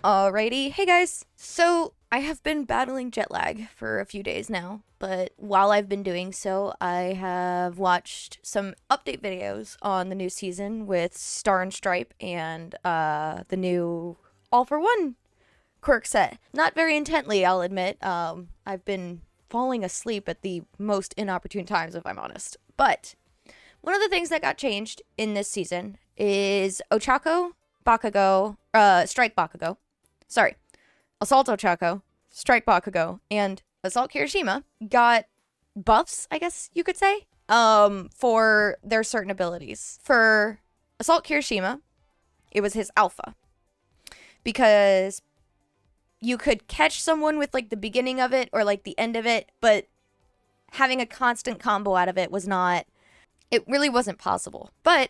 Alrighty, hey guys. So, I have been battling jet lag for a few days now, but while I've been doing so, I have watched some update videos on the new season with Star and Stripe and the new All for One quirk set. Not very intently, I'll admit. I've been falling asleep at the most inopportune times, if I'm honest. But one of the things that got changed in this season is Ochako, Bakugo, Strike Bakugo. Sorry, Assault Ochako, Strike Bakugo, and Assault Kirishima got buffs, I guess you could say, for their certain abilities. For Assault Kirishima, it was his alpha. Because you could catch someone with like the beginning of it or like the end of it, but having a constant combo out of it was not, it really wasn't possible. But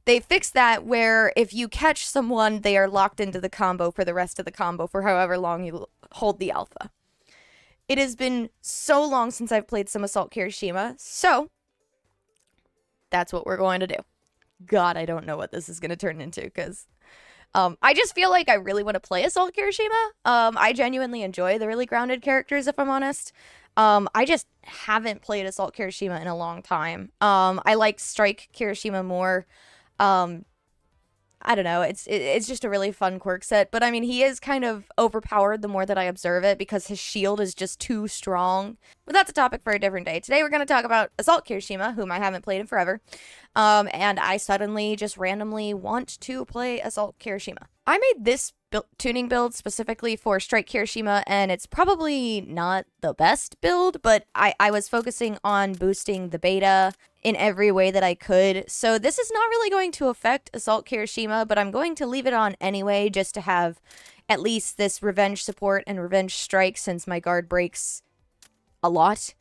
they fixed that where if you catch someone, they are locked into the combo for the rest of the combo for however long you hold the alpha. It has been so long since I've played some Assault Kirishima, so that's what we're going to do. God, I don't know what this is going to turn into, because I just feel like I really want to play Assault Kirishima. I genuinely enjoy the really grounded characters, if I'm honest. I just haven't played Assault Kirishima in a long time. I like Strike Kirishima more. I don't know. It's just a really fun quirk set, but I mean, he is kind of overpowered the more that I observe it because his shield is just too strong. But that's a topic for a different day. Today we're going to talk about Assault Kirishima, whom I haven't played in forever. And I suddenly just randomly want to play Assault Kirishima. I made this tuning build specifically for Strike Kirishima, and it's probably not the best build, but I was focusing on boosting the beta in every way that I could. So this is not really going to affect Assault Kirishima, but I'm going to leave it on anyway just to have at least this revenge support and revenge strike since my guard breaks a lot.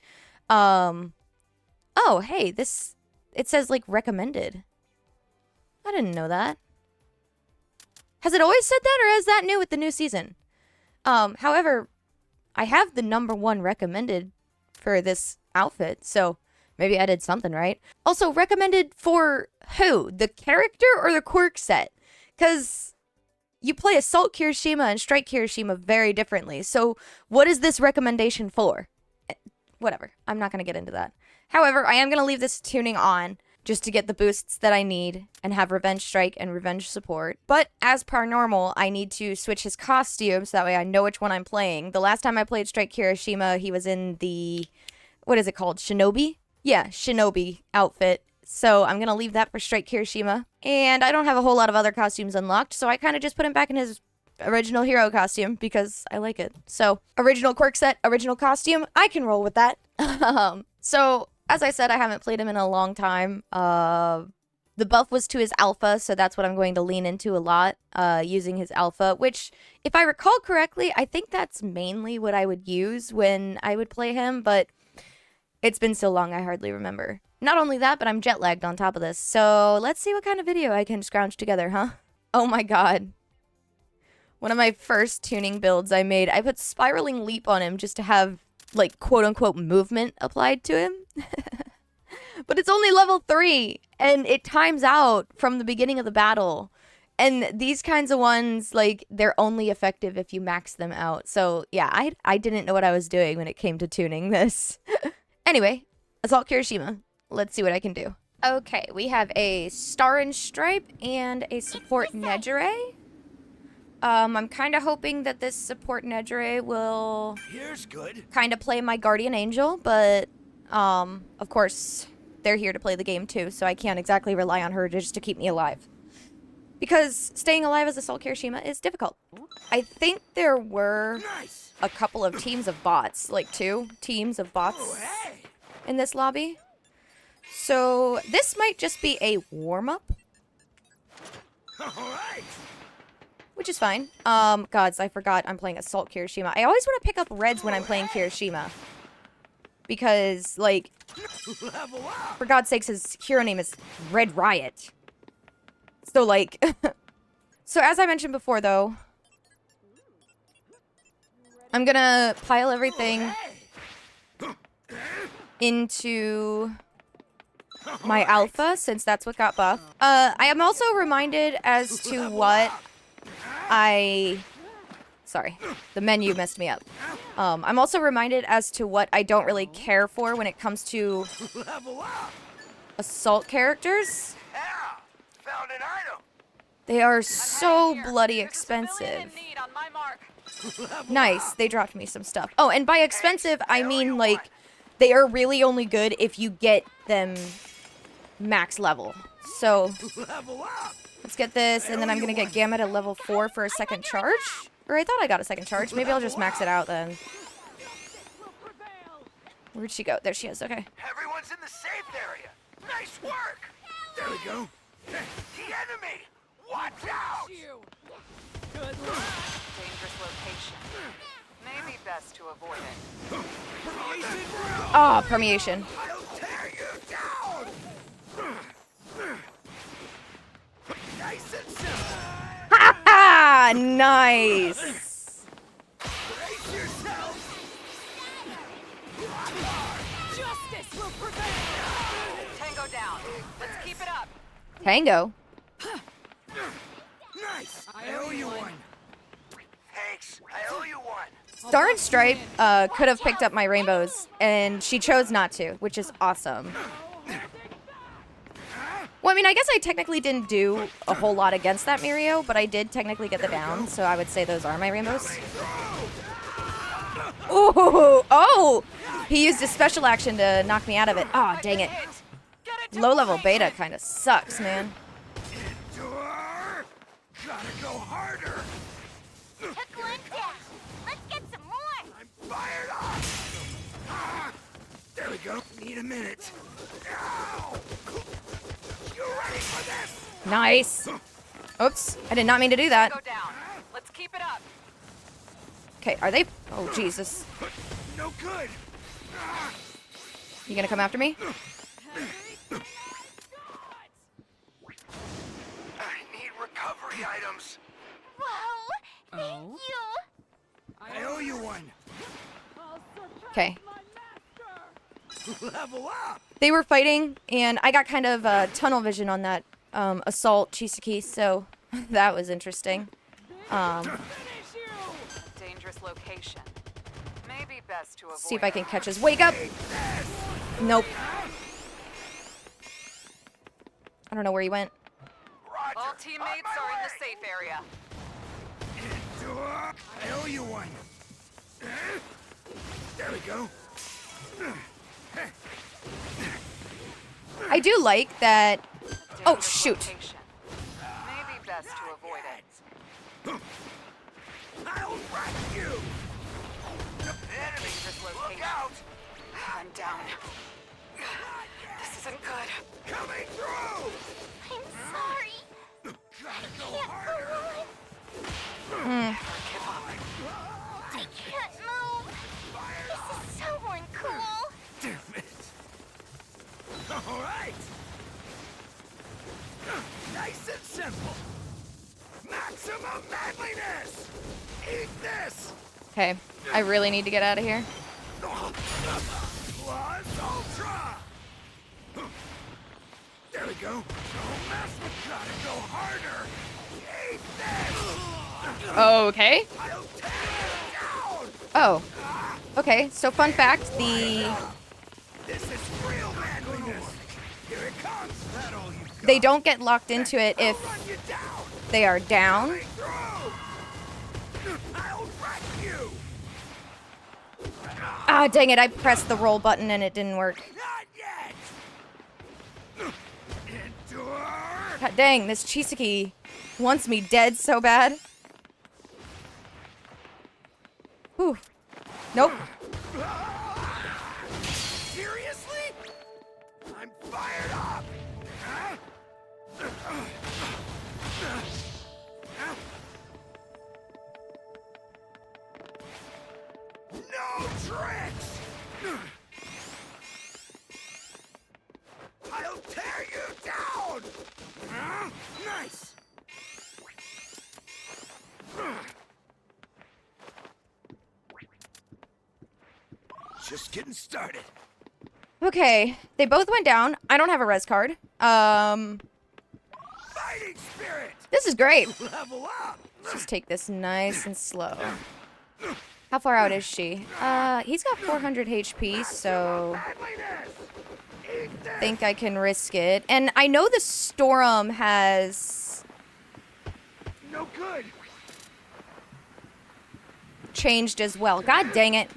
Oh, hey, it says like recommended. I didn't know that. Has it always said that, or is that new with the new season? However, I have the #1 recommended for this outfit, so maybe I did something right. Also, recommended for who? The character or the quirk set? Because you play Assault Kirishima and Strike Kirishima very differently, so what is this recommendation for? Whatever, I'm not going to get into that. However, I am going to leave this tuning on just to get the boosts that I need and have Revenge Strike and Revenge Support. But as per normal, I need to switch his costume so that way I know which one I'm playing. The last time I played Strike Kirishima, he was in the, what is it called, Shinobi? Yeah, Shinobi outfit. So I'm going to leave that for Strike Kirishima. And I don't have a whole lot of other costumes unlocked, so I kind of just put him back in his original hero costume because I like it. So original quirk set, original costume, I can roll with that. So as I said, I haven't played him in a long time. The buff was to his alpha, so that's what I'm going to lean into a lot, using his alpha, which, if I recall correctly, I think that's mainly what I would use when I would play him, but it's been so long I hardly remember. Not only that, but I'm jet lagged on top of this, so let's see what kind of video I can scrounge together, huh? Oh my god. One of my first tuning builds I made, I put Spiraling Leap on him just to have, like, quote-unquote movement applied to him. But it's only level 3, and it times out from the beginning of the battle. And these kinds of ones, like, they're only effective if you max them out. So, yeah, I didn't know what I was doing when it came to tuning this. Anyway, Assault Kirishima. Let's see what I can do. Okay, we have a Star and Stripe and a Support Nejire. I'm kind of hoping that this Support Nejire will kind of play my Guardian Angel, but of course, they're here to play the game too, so I can't exactly rely on her just to keep me alive. Because staying alive as Assault Kirishima is difficult. I think there were a couple of teams of bots, like 2 teams of bots in this lobby. So this might just be a warm-up. Which is fine. Gods, I forgot I'm playing Assault Kirishima. I always want to pick up reds when I'm playing Kirishima. Because, like, for God's sakes, his hero name is Red Riot. So, like, so as I mentioned before, though, I'm gonna pile everything into my alpha, since that's what got buffed. I am also reminded as to what I Sorry. The menu messed me up. I'm also reminded as to what I don't really care for when it comes to assault characters. Found an item. They are so bloody expensive. Nice, they dropped me some stuff. Oh, and by expensive, I mean, like, they are really only good if you get them max level. So, let's get this, and then I'm gonna get Gamma to level 4 for a second charge. Or I thought I got a second charge. Maybe I'll just max it out then. Where'd she go? There she is, okay. Everyone's in the safe area. Nice work. There we go. The enemy. Watch out. Good luck. Dangerous location. Maybe best to avoid it. Ah, permeation. I'll tear you down. Nice and simple. Ha ha! Nice. Brace yourself. Justice will prevail. Tango down. Let's keep it up. Tango. Nice. I owe you one. Thanks. I owe you one. Star and Stripe could have picked up my rainbows, and she chose not to, which is awesome. Well, I mean, I guess I technically didn't do a whole lot against that Mirio, but I did technically get the down, so I would say those are my rainbows. Ooh! Oh! He used his special action to knock me out of it. Oh, dang it. Low-level beta kind of sucks, man. Endure. Gotta go harder. Took one down. Let's get some more. I'm fired up. There we go. Need a minute. Ow. You ready for this? Nice. Oops. I did not mean to do that. Go down. Let's keep it up. Okay, are they... Oh, Jesus. No good. You gonna come after me? I need recovery items. Whoa. Thank you. I owe you one. Okay. Level up. They were fighting, and I got kind of tunnel vision on that assault Chisaki, so that was interesting. Dangerous location. Maybe best to avoid. See if I can catch his wake up. Nope. I don't know where he went. Roger. All teammates are in the safe area. Endure. I owe you one. There we go. I do like that. Oh, shoot. Location. Maybe best to avoid it. I'll wreck you. The enemy. Dangerous Look location. out. I'm down. This isn't good. Coming through. I'm sorry. Gotta go Can't harder. go on. Give up. I can't move. This is so uncool. Damn it. All right. Nice and simple. Maximum manliness. Eat this. Okay, I really need to get out of here. Plus ultra. There we go. Don't mess with. Gotta go harder. Eat this. Okay. I'll tear you down. Oh. Okay, so fun fact, This is real manliness. Here it comes. That all you got. they don't get locked into it if I'll run you down. they are down. Coming through. I'll wreck you. Ah, dang it, I pressed the roll button and it didn't work. Not yet. Endure. God dang, this Chisaki wants me dead so bad. Whew. Nope. Seriously? I'm fired up. Huh? No tricks. I'll tear you down. Huh? Nice. Just getting started. Okay, they both went down. I don't have a res card. Fighting spirit. This is great. Level up. Let's just take this nice and slow. How far out is she? He's got 400 HP, so I think I can risk it. And I know the Storm has No good. changed as well. God dang it.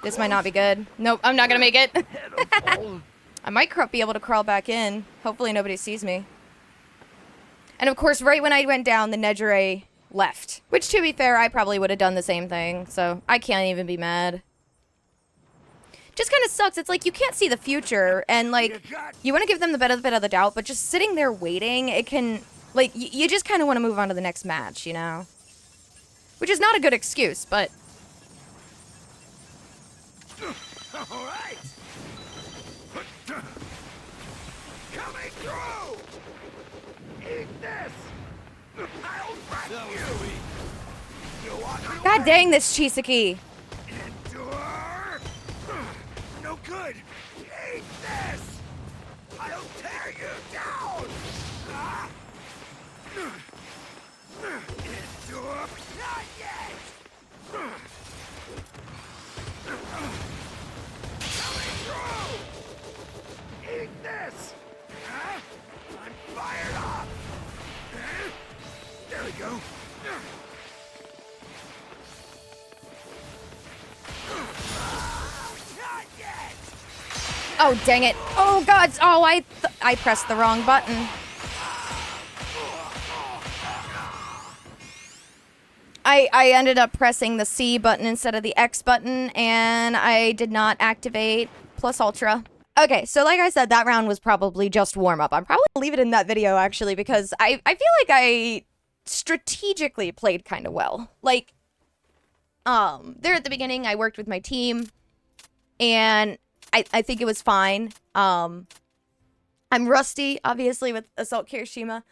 This might not be good. Nope, I'm not gonna make it. I might be able to crawl back in. Hopefully nobody sees me. And of course, right when I went down, the Nejire left. Which, to be fair, I probably would have done the same thing, so I can't even be mad. Just kind of sucks. It's like you can't see the future, and like, you want to give them the benefit of the doubt, but just sitting there waiting, it can, like, you just kind of want to move on to the next match, you know? Which is not a good excuse, but... All right. Coming through. Eat this. I'll wreck you. You want to God dang this Chisaki! endure? No good. Eat this. I'll tear you down. Ah. Endure. Not yet. Coming through. Eat this. Huh? I'm fired up. Huh? There we go. Not yet. Oh, dang it. Oh, God. Oh, I pressed the wrong button. I ended up pressing the C button instead of the X button, and I did not activate plus ultra. Okay, so like I said, that round was probably just warm-up. I'm probably gonna leave it in that video, actually, because I feel like I strategically played kind of well. Like, there at the beginning, I worked with my team, and I think it was fine. I'm rusty, obviously, with Assault Kirishima.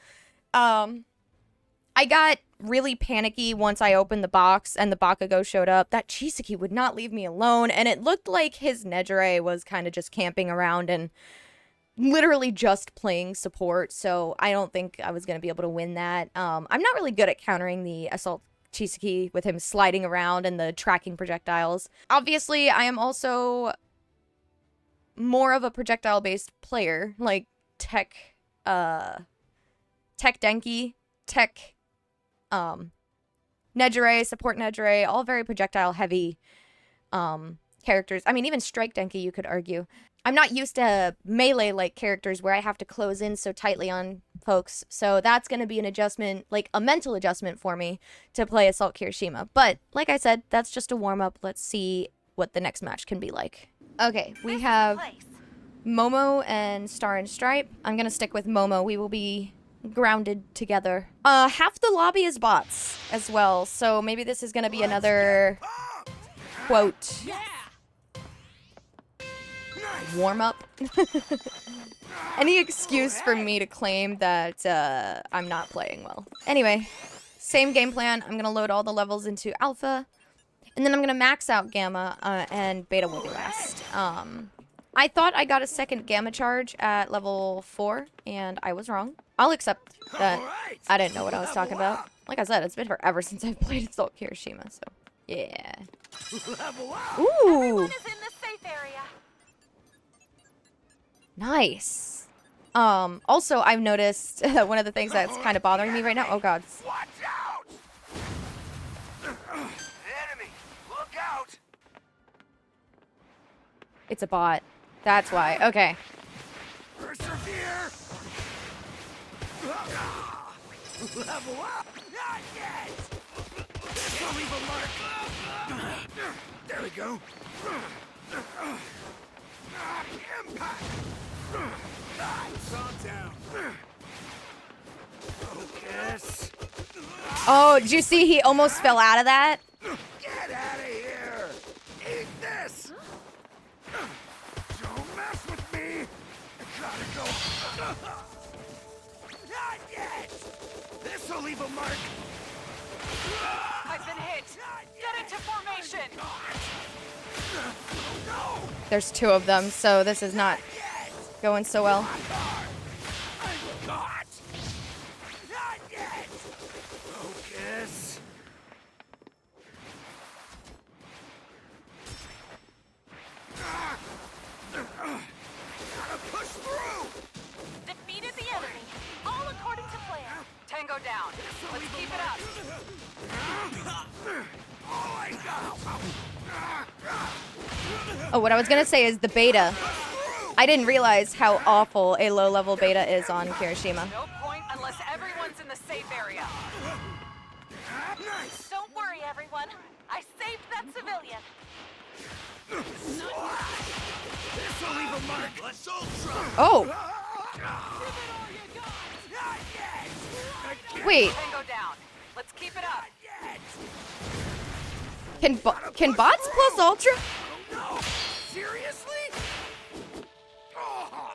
I got really panicky once I opened the box and the Bakugo showed up. That Chisaki would not leave me alone, and it looked like his Nejire was kind of just camping around and literally just playing support, so I don't think I was going to be able to win that. I'm not really good at countering the Assault Chisaki with him sliding around and the tracking projectiles. Obviously, I am also more of a projectile-based player, like Tech Denki, Tech Nejire, support Nejire, all very projectile heavy characters. I mean, even Strike Denki, you could argue. I'm not used to melee-like characters where I have to close in so tightly on folks, so that's going to be an adjustment, like a mental adjustment for me to play Assault Kirishima. But, like I said, that's just a warm-up. Let's see what the next match can be like. Okay, we have Momo and Star and Stripe. I'm going to stick with Momo. We will be grounded together. Half the lobby is bots as well, so maybe this is gonna be another quote warm up. Any excuse for me to claim that I'm not playing well. Anyway, same game plan. I'm gonna load all the levels into alpha, and then I'm gonna max out gamma, and beta will be last. I thought I got a second gamma charge at level 4, and I was wrong. I'll accept that. I didn't know what I was talking about. Like I said, it's been forever since I've played Assault Kirishima, so yeah. Ooh, Everyone is in the safe area. nice. Also, I've noticed one of the things that's kind of bothering me right now. Oh God. Watch out! Enemy, look out! It's a bot. That's why. Okay. Persevere! Level up! Not yet! This'll leave a mark! There we go! Impact! Calm down. Focus. Oh, did you see he almost fell out of that? Get out of here! Eat this! Don't mess with me! I gotta go. Not yet! This'll leave a mark! I've been hit. Get into formation. No! There's two of them, so this is not going so well. down. Let's keep it up. Oh, what I was gonna say is the beta. I didn't realize how awful a low-level beta is on Kirishima. No point unless everyone's in the safe area. Nice. Don't worry, everyone. I saved that civilian. This'll leave a mark. Let's ultra. Oh, Not yet. wait. Tango down. Let's keep it up. Can bots plus ultra? No. Seriously? Oh,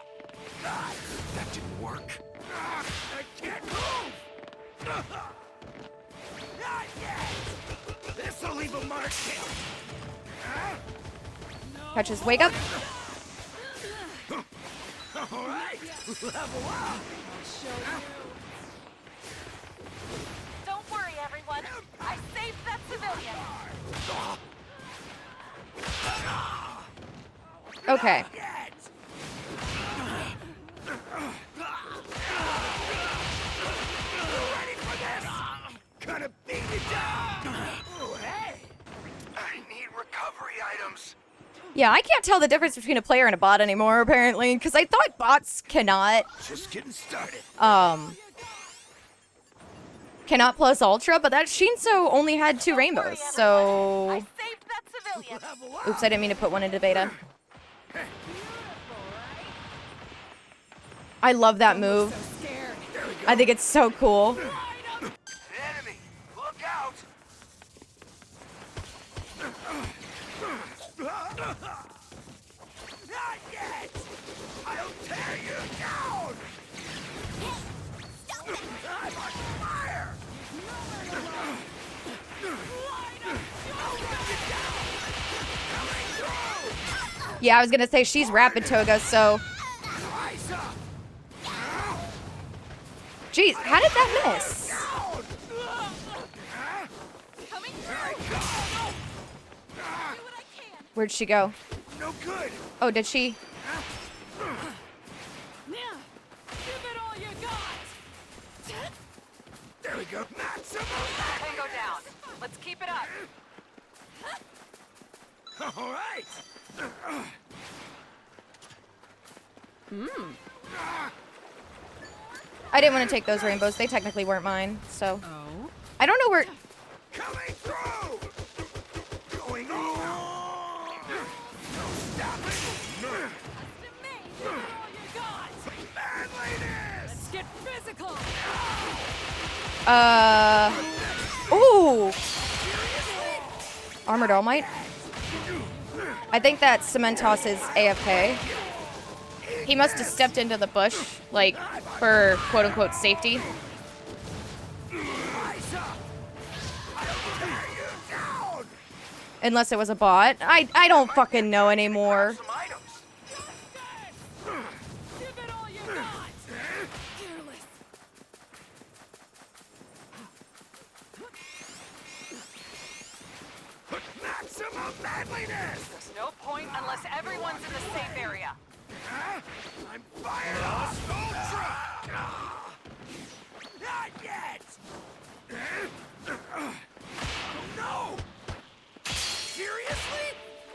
God. That didn't work. I can't move. Not yet. This'll leave a mark. Patches, wake up. All right. Level up. Don't worry, everyone. I saved that civilian. Okay. Yet. Ready for this? Gonna beat you down. Oh, hey. I need recovery items. Yeah, I can't tell the difference between a player and a bot anymore, apparently, because I thought bots cannot Just getting started. cannot plus ultra, but that Shinso only had 2 rainbows, I so... saved that civilian. Level up. Oops, I didn't mean to put one into beta. I love that move. I think it's so cool. Enemy, look out. Not yet. I'll tear you down. I'm on fire. Yeah, I was gonna say she's rapid Toga, so... Rise up. Jeez, how did that miss? Down. Coming Here I through. go. Do what I can. Where'd she go? No good. Oh, did she? Now, give it all you got. There we go. Maximum. Tango down. Let's keep it up. All right. I didn't want to take those rainbows. They technically weren't mine, so... I don't know where... Coming through. Going on. No stopping. To me, give it all you got. Manliness. Let's get physical. Ooh! Armored All Might? I think that Cementos is AFK. He must have stepped into the bush, like, for quote-unquote safety. Rise up. I'll tear you down. Unless it was a bot. I don't fucking know anymore. Some items. Give it all you got. Careless. Maximum manliness. There's no point unless everyone's in the safe area. I'm fired up. Ultra. Not yet. Oh, no. Seriously?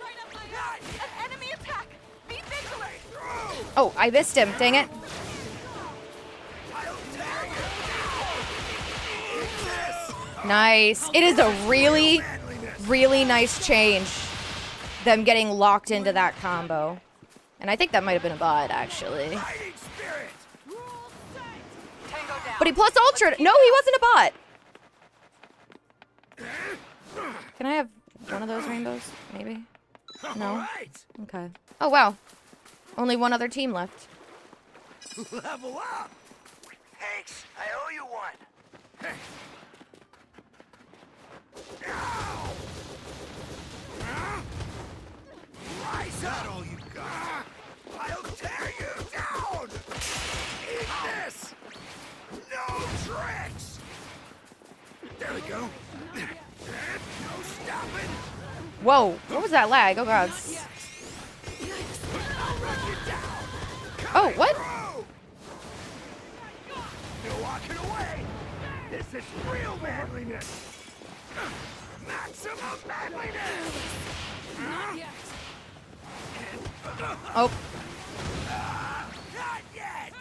Right up my ass. An enemy attack. Be vigilant. Through. Oh, I missed him. Dang it. I'll tear you down. Eat this. Nice. It is a really, Manliness. really nice change. Them getting locked into that combo. And I think that might have been a bot, actually. Fighting spirit. Tango down. But he plus ultra. No, he wasn't a bot. Can I have one of those rainbows? Maybe. No. All right. Okay. Oh, wow. Only one other team left. Level up. Thanks. I owe you one. Ow. Rise up. All you got. I'll tear you down. Eat this. No tricks. There we go. No stopping. Whoa. What was that lag? Oh, God. I'll run you down. Oh, what? Through. No walking away. This is real manliness. Maximum manliness. Not yet. Oh, Not yet.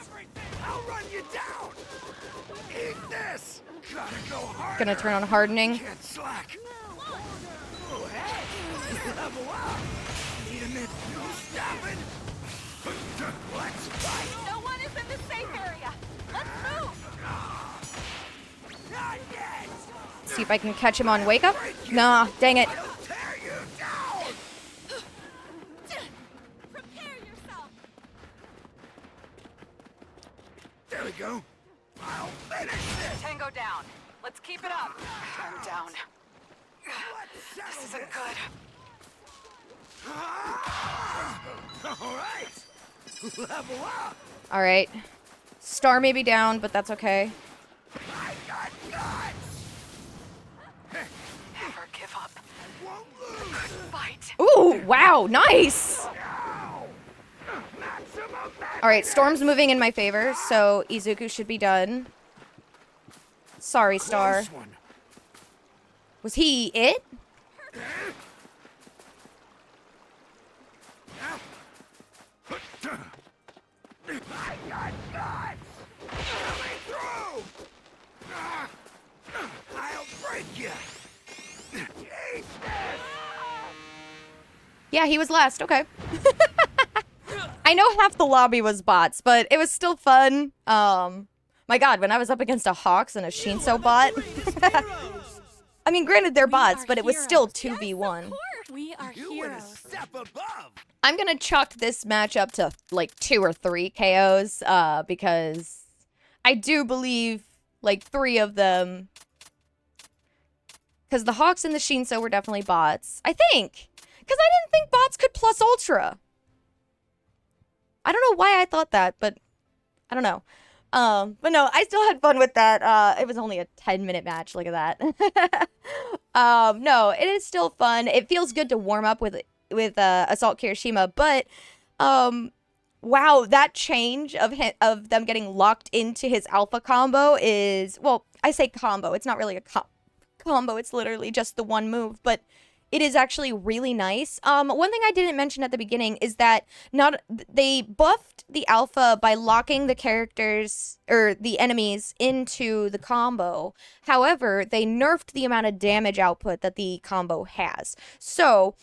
I'll run you down. Eat this. Gotta go harder. gonna turn on hardening. Can't slack. Oh, hey. Level up. Need a minute. No stopping. Let's fight. No one is in the safe area. Let's move. Not yet. See if I can catch him on wake up. Nah, dang it. I'll tear you down. Prepare yourself. There we go. I'll finish this. Tango down. Let's keep it up. I'm down. Let's settle This isn't this. good. All right. Level up. All right. Star may be down, but that's okay. I got guts. Never give up. Won't lose. Fight. Ooh, wow, nice. Now. Maximum All right, Storm's moving in my favor, so Izuku should be done. Sorry, Star. Close one. Was he it? I got guts. Coming through. I'll break you. Eat this. Yeah, he was last. Okay. I know half the lobby was bots, but it was still fun. My God, when I was up against a Hawks and a Shinso bot. I mean, granted, they're bots, but it was still 2v1. We are You went a heroes. step above. I'm gonna chalk this match up to like 2 or 3 KOs, because I do believe like 3 of them, because the Hawks and the Shinso were definitely bots. I think, because I didn't think bots could plus Ultra. I don't know why I thought that, but I don't know. But no, I still had fun with that. It was only a 10-minute match. Look at that. No, it is still fun. It feels good to warm up with Assault Kirishima, but wow, that change of them getting locked into his alpha combo is, well, I say combo. It's not really a combo. It's literally just the one move, but it is actually really nice. One thing I didn't mention at the beginning is that they buffed the alpha by locking the characters or the enemies into the combo. However, they nerfed the amount of damage output that the combo has. So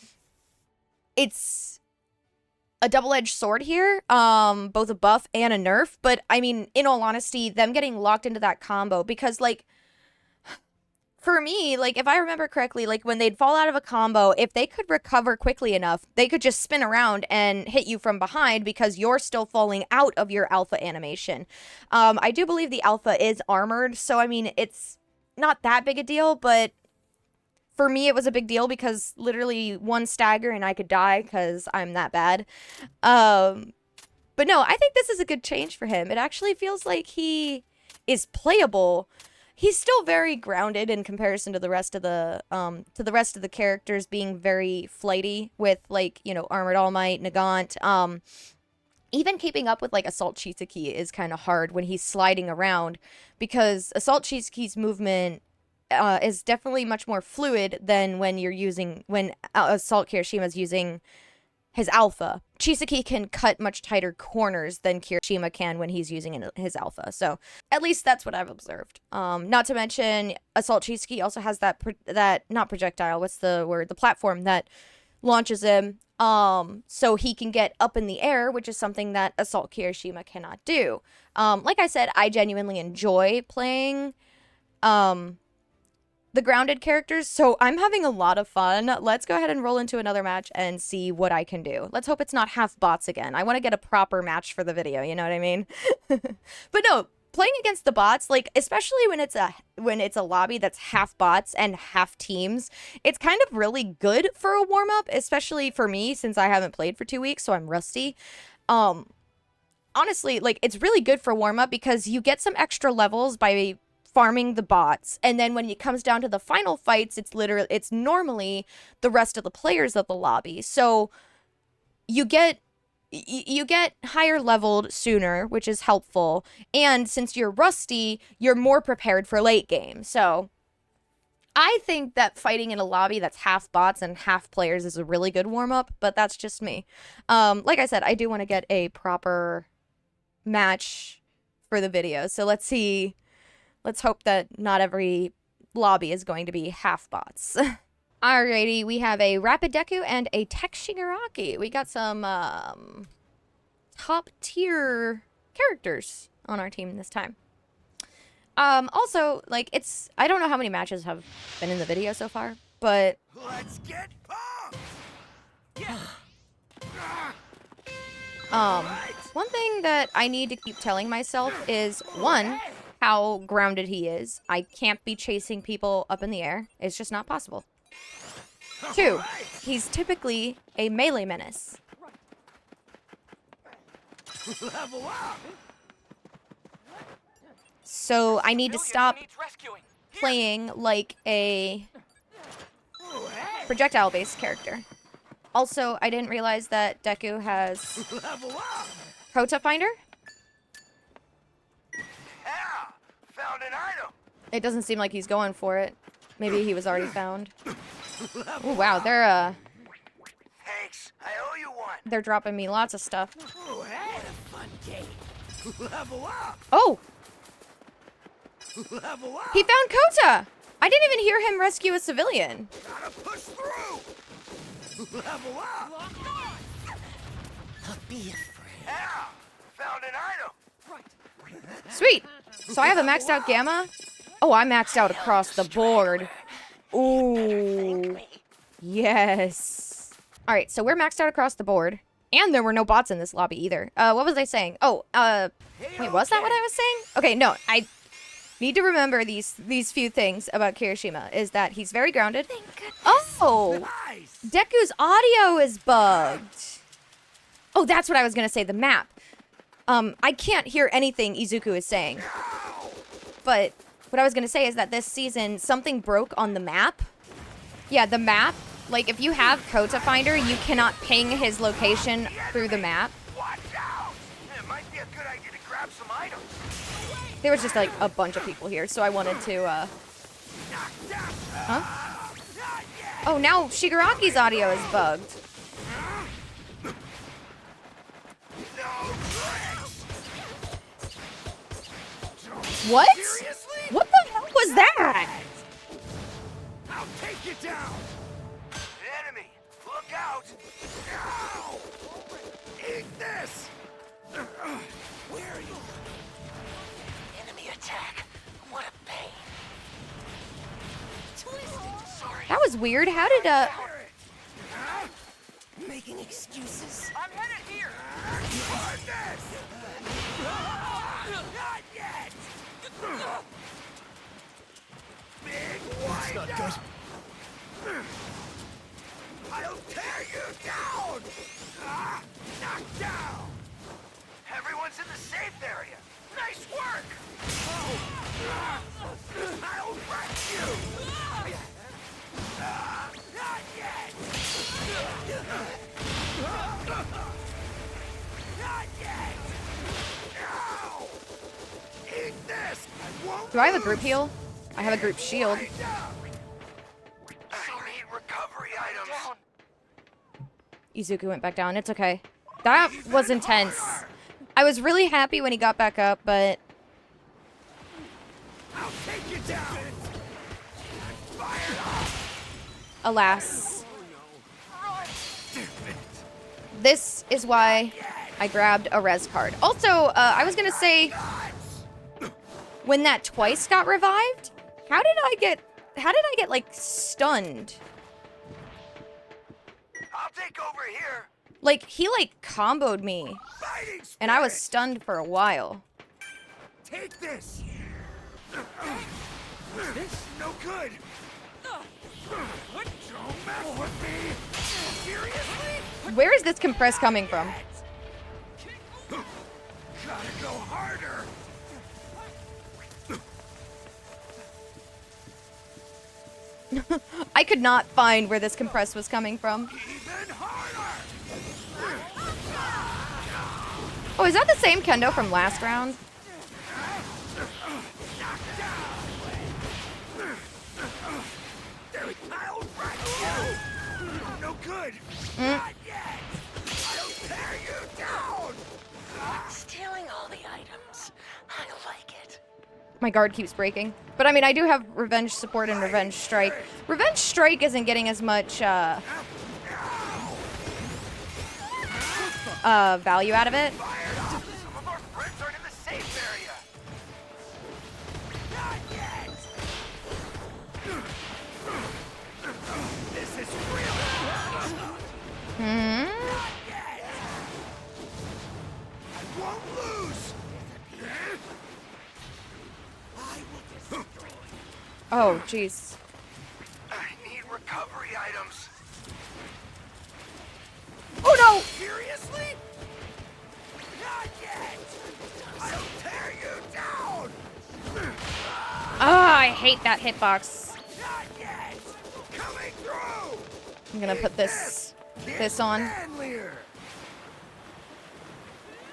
it's a double-edged sword here, both a buff and a nerf. But I mean, in all honesty, them getting locked into that combo, because like, for me, like, if I remember correctly, like, when they'd fall out of a combo, if they could recover quickly enough, they could just spin around and hit you from behind because you're still falling out of your alpha animation. I do believe the alpha is armored, so, I mean, it's not that big a deal, but for me, it was a big deal because literally one stagger and I could die because I'm that bad. But no, I think this is a good change for him. It actually feels like he is playable. He's still very grounded in comparison to the rest of the characters being very flighty with, like, you know, Armored All Might, Nagant. Even keeping up with like Assault Chisaki is kind of hard when he's sliding around, because Assault Chisaki's movement is definitely much more fluid than when Assault Kirishima's using his alpha. Chisaki can cut much tighter corners than Kirishima can when he's using his alpha. So at least that's what I've observed. Not to mention, Assault Chisaki also has that not projectile, what's the word? The platform that launches him. So he can get up in the air, which is something that Assault Kirishima cannot do. Like I said, I genuinely enjoy playing the grounded characters, so I'm having a lot of fun. Let's go ahead and roll into another match and see what I can do. Let's hope it's not half bots again. I want to get a proper match for the video, you know what I mean? But no, playing against the bots, like, especially when it's a lobby that's half bots and half teams, it's kind of really good for a warm-up, especially for me since I haven't played for 2 weeks, so I'm rusty. Honestly, like, it's really good for warm-up because you get some extra levels by farming the bots, and then when it comes down to the final fights, it's normally the rest of the players of the lobby, so you get you get higher leveled sooner, which is helpful. And since you're rusty, you're more prepared for late game. So I think that fighting in a lobby that's half bots and half players is a really good warm up, but that's just me. Like I said, I do want to get a proper match for the video. So let's see. Let's hope that not every lobby is going to be half bots. Alrighty, we have a Rapid Deku and a Tech Shigaraki. We got some top tier characters on our team this time. Also, like, I don't know how many matches have been in the video so far, but Let's get pumped! one thing that I need to keep telling myself is, one, how grounded he is. I can't be chasing people up in the air. It's just not possible. Two, he's typically a melee menace. Level up! So I need to stop playing like a projectile-based character. Also, I didn't realize that Deku has Level up! Kota Finder. Yeah! Found an item! It doesn't seem like he's going for it. Maybe he was already found. Oh wow, Thanks, I owe you one. they're dropping me lots of stuff. Oh, hey! What a fun game. Level up! Oh, Level up! he found Kota! I didn't even hear him rescue a civilian. Gotta push through! Level up! Be afraid. Yeah! Found an item! Sweet. So I have a maxed out Gamma. Oh, I maxed out across the board. Ooh. Yes. All right, so we're maxed out across the board. And there were no bots in this lobby either. What was I saying? Oh, wait, was that what I was saying? Okay, no, I need to remember these few things about Kirishima. Is that he's very grounded. Oh, Nice! Deku's audio is bugged. Oh, that's what I was gonna say, the map. I can't hear anything Izuku is saying. But what I was gonna say is that this season, something broke on the map. Yeah, the map. Like, if you have Kota Finder, you cannot ping his location through the map. Watch out! It might be a good idea to grab some items. There was just, like, a bunch of people here, so I wanted to, Knock down! Huh? Not yet! Oh, now Shigaraki's audio is bugged. No tricks! What? Seriously? What the hell was that? I'll take you down! Enemy! Look out! Ow! Eat this! Where are you? Enemy attack! What a pain! Sorry. That was weird. How did, Making excuses. I'm headed here. Hardness! Not yet. Big wind up. I'll tear you down. Knocked down. Everyone's in the safe area. Nice work. I'll wreck you. Not yet. Not yet. Ow. Eat this. I won't do I have a group heal? I have a group shield. wind up. I need recovery items. Izuku went back down. It's okay. That was intense. I was really happy when he got back up, but I'll take you down. Fire up. alas. This is why I grabbed a res card. Also, I was gonna say, when that twice got revived, how did I get like stunned? I'll take over here. Like, he like comboed me, Fighting and I was spirit. stunned for a while. Take this. This no good. What? Don't mess with me. Seriously? Where is this compress coming from? Gotta go harder. I could not find where this compress was coming from. Even harder. Oh, is that the same kendo from last round? I'll wreck you! No good! Not yet! I'll tear you down! Stealing all the items. I like it. My guard keeps breaking. But I mean, I do have Revenge Support and Revenge Strike. Revenge Strike isn't getting as much value out of it. Some of our friends aren't in the safe area! Not yet! This is real! Hmm? Not yet! I won't lose! I will destroy you. Oh, jeez. I need recovery items. Oh no! Seriously? Not yet! I'll tear you down! Ah, I hate that hitbox. Not yet! Coming through! I'm gonna put this on. Manlier.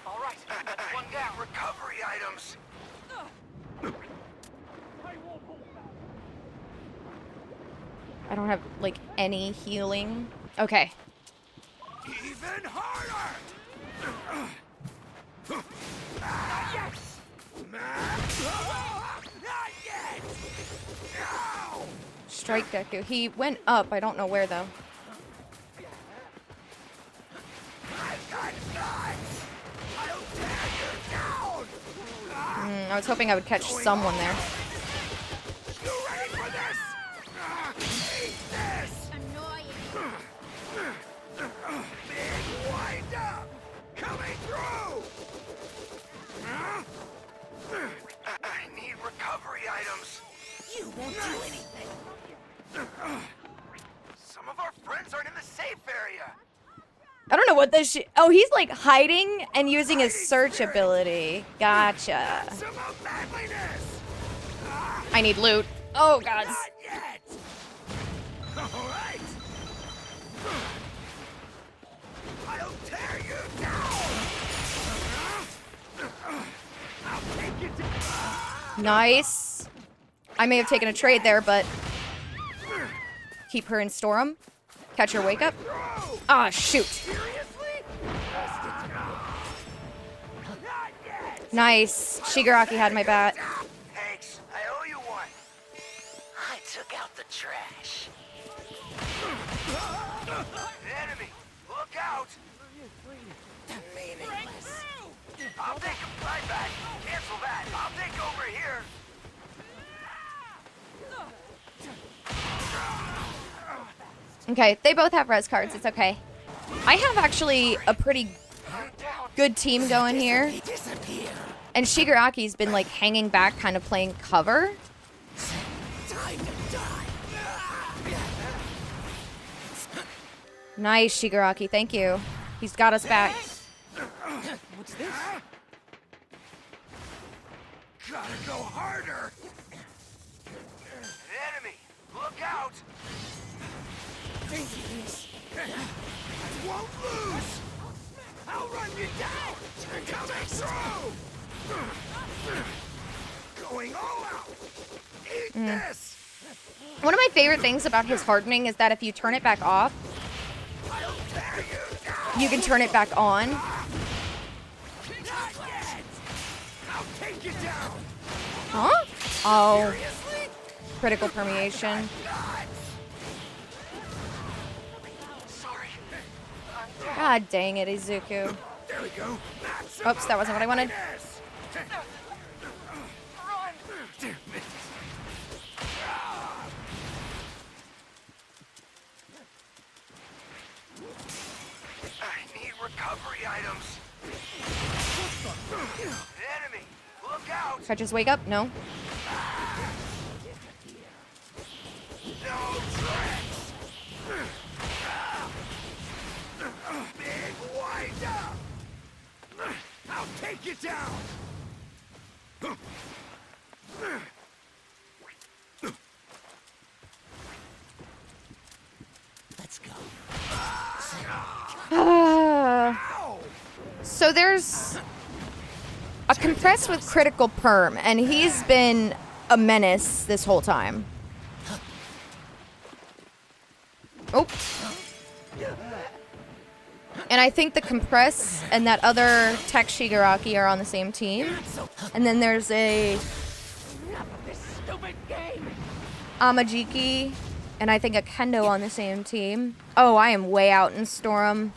All right, one down. Recovery items. I don't have, like, any healing. Okay. Even harder! Yes! Not yet! No! Strike Deku. He went up. I don't know where, though. I've got guns! I'll tear you down! I was hoping I would catch someone there. You ready for this? Eat this! Big wind up! Coming through! I need recovery items. You won't do anything. Some of our friends aren't in the safe area. I don't know what this oh, he's, like, hiding and using his search ability. Gotcha. Some of manliness. I need loot. Oh, God. Not yet. All right. I'll tear you down. I'll take you down. Nice. I may have taken a trade there, but keep her in Storm. Catch her wake up. Ah, shoot. Seriously? Not yet. Nice. Shigaraki had my bat. Thanks. I owe you one. I took out the trash. Enemy, look out. Meaningless. I'll take him right back. Cancel that. I'll take over here. Okay, they both have res cards. It's okay. I have actually a pretty good team going here. Disappear. And Shigaraki's been, like, hanging back, kind of playing cover. Time to die. Nice, Shigaraki. Thank you. He's got us back. What's this? Gotta go harder. An enemy, look out. I won't lose. I'll run you down. Coming through. Going all out. Eat this. One of my favorite things about his hardening is that if you turn it back off, I'll tear you down. you can turn it back on. Not yet. I'll take you down. Huh? Oh, Seriously? critical permeation. Sorry. God dang it, Izuku. There we go. Oops, that wasn't what I wanted. Damn it. I need recovery items. Enemy, look out. If I just wake up? No. No tricks. Big wind up. I'll take you down. Let's go. Ah. Ow! So there's compressed with critical perm, and he's been a menace this whole time. Oh. And I think the compress and that other tech Shigaraki are on the same team. And then there's a Amajiki and I think a Kendo on the same team. Oh, I am way out in Storm.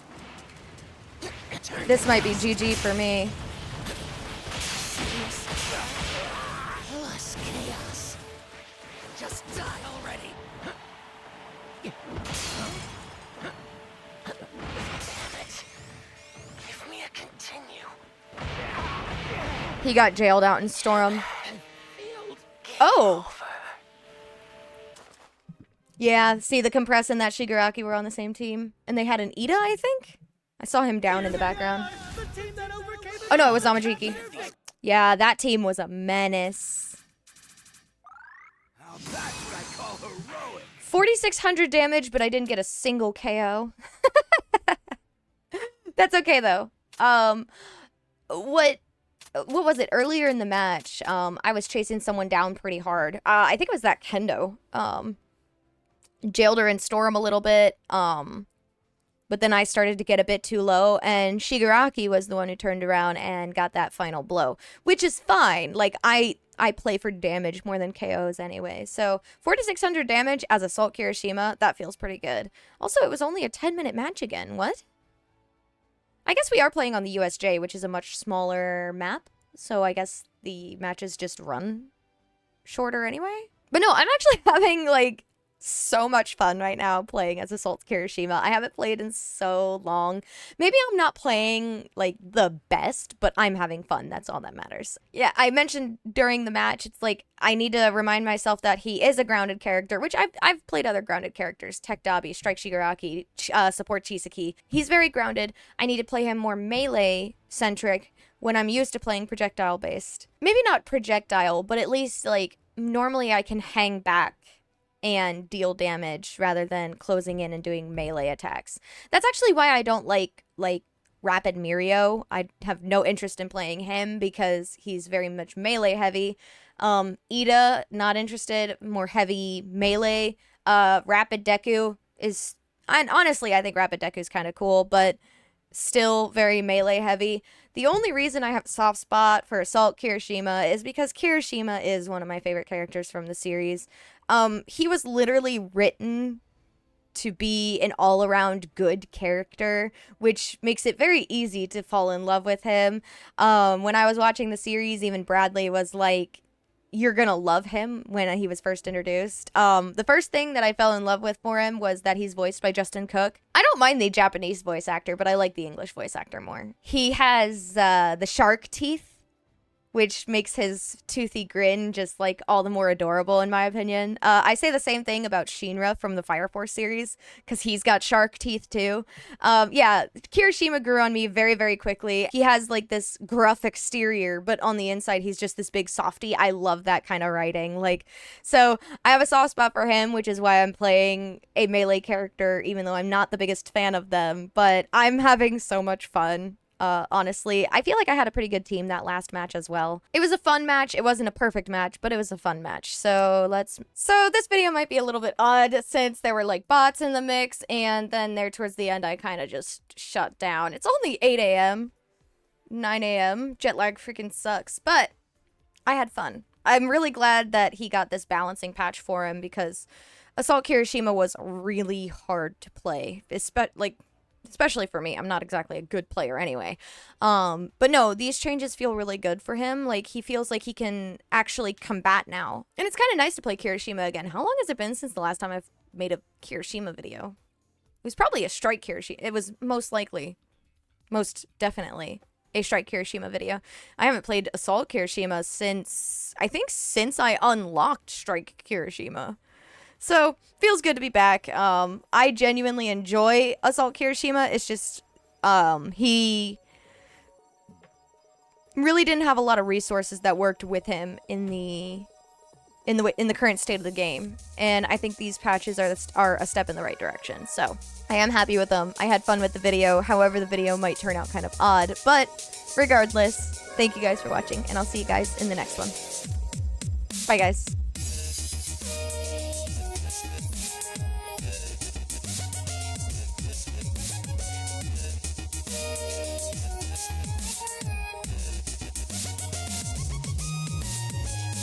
This might be GG for me. Plus chaos. Just die already. Damn it. Give me a continue. He got jailed out in Storm. Oh! Yeah, see, the Compress and that Shigaraki were on the same team. And they had an Ida, I think? I saw him down in the background. Oh no, it was Amajiki. Yeah, that team was a menace. Now that's what I call heroic. 4,600 damage, but I didn't get a single KO. That's okay, though. What was it? Earlier in the match, I was chasing someone down pretty hard. I think it was that Kendo. Jailed her in Storm a little bit, but then I started to get a bit too low, and Shigaraki was the one who turned around and got that final blow, which is fine. Like, I play for damage more than KOs anyway, so 4,600 damage as Assault Kirishima, that feels pretty good. Also, it was only a 10-minute match again. What? I guess we are playing on the USJ, which is a much smaller map, so I guess the matches just run shorter anyway. But no, I'm actually having, like, so much fun right now playing as Assault Kirishima. I haven't played in so long. Maybe I'm not playing like the best, but I'm having fun. That's all that matters. Yeah, I mentioned during the match, it's like I need to remind myself that he is a grounded character, which I've played other grounded characters. Tech Dabi, Strike Shigaraki, Support Chisaki. He's very grounded. I need to play him more melee centric when I'm used to playing projectile based. Maybe not projectile, but at least like normally I can hang back and deal damage rather than closing in and doing melee attacks. That's actually why I don't like Rapid Mirio. I have no interest in playing him because he's very much melee heavy. Ida, not interested, more heavy melee. Rapid Deku is, and honestly, I think Rapid Deku is kind of cool, but still very melee heavy. The only reason I have a soft spot for Assault Kirishima is because Kirishima is one of my favorite characters from the series. He was literally written to be an all-around good character, which makes it very easy to fall in love with him. When I was watching the series, even Bradley was like, you're gonna love him when he was first introduced. The first thing that I fell in love with for him was that he's voiced by Justin Cook. I don't mind the Japanese voice actor, but I like the English voice actor more. He has the shark teeth, which makes his toothy grin just like all the more adorable in my opinion. I say the same thing about Shinra from the Fire Force series because he's got shark teeth too. Yeah, Kirishima grew on me very, very quickly. He has like this gruff exterior, but on the inside he's just this big softy. I love that kind of writing. Like, so I have a soft spot for him, which is why I'm playing a melee character, even though I'm not the biggest fan of them. But I'm having so much fun. Honestly, I feel like I had a pretty good team that last match as well. It was a fun match. It wasn't a perfect match, but it was a fun match. So this video might be a little bit odd since there were like bots in the mix, and then there towards the end I kind of just shut down. It's only 8 a.m. 9 a.m. Jet lag freaking sucks, but I had fun. I'm really glad that he got this balancing patch for him because Assault Kirishima was really hard to play, especially for me. I'm not exactly a good player anyway. But no, these changes feel really good for him. Like, he feels like he can actually combat now. And it's kind of nice to play Kirishima again. How long has it been since the last time I've made a Kirishima video? It was probably a Strike Kirishima. It was most definitely a Strike Kirishima video. I haven't played Assault Kirishima since I unlocked Strike Kirishima. So, feels good to be back. I genuinely enjoy Assault Kirishima. It's just, he really didn't have a lot of resources that worked with him in the in the current state of the game. And I think these patches are a step in the right direction. So I am happy with them. I had fun with the video. However, the video might turn out kind of odd, but regardless, thank you guys for watching, and I'll see you guys in the next one. Bye, guys.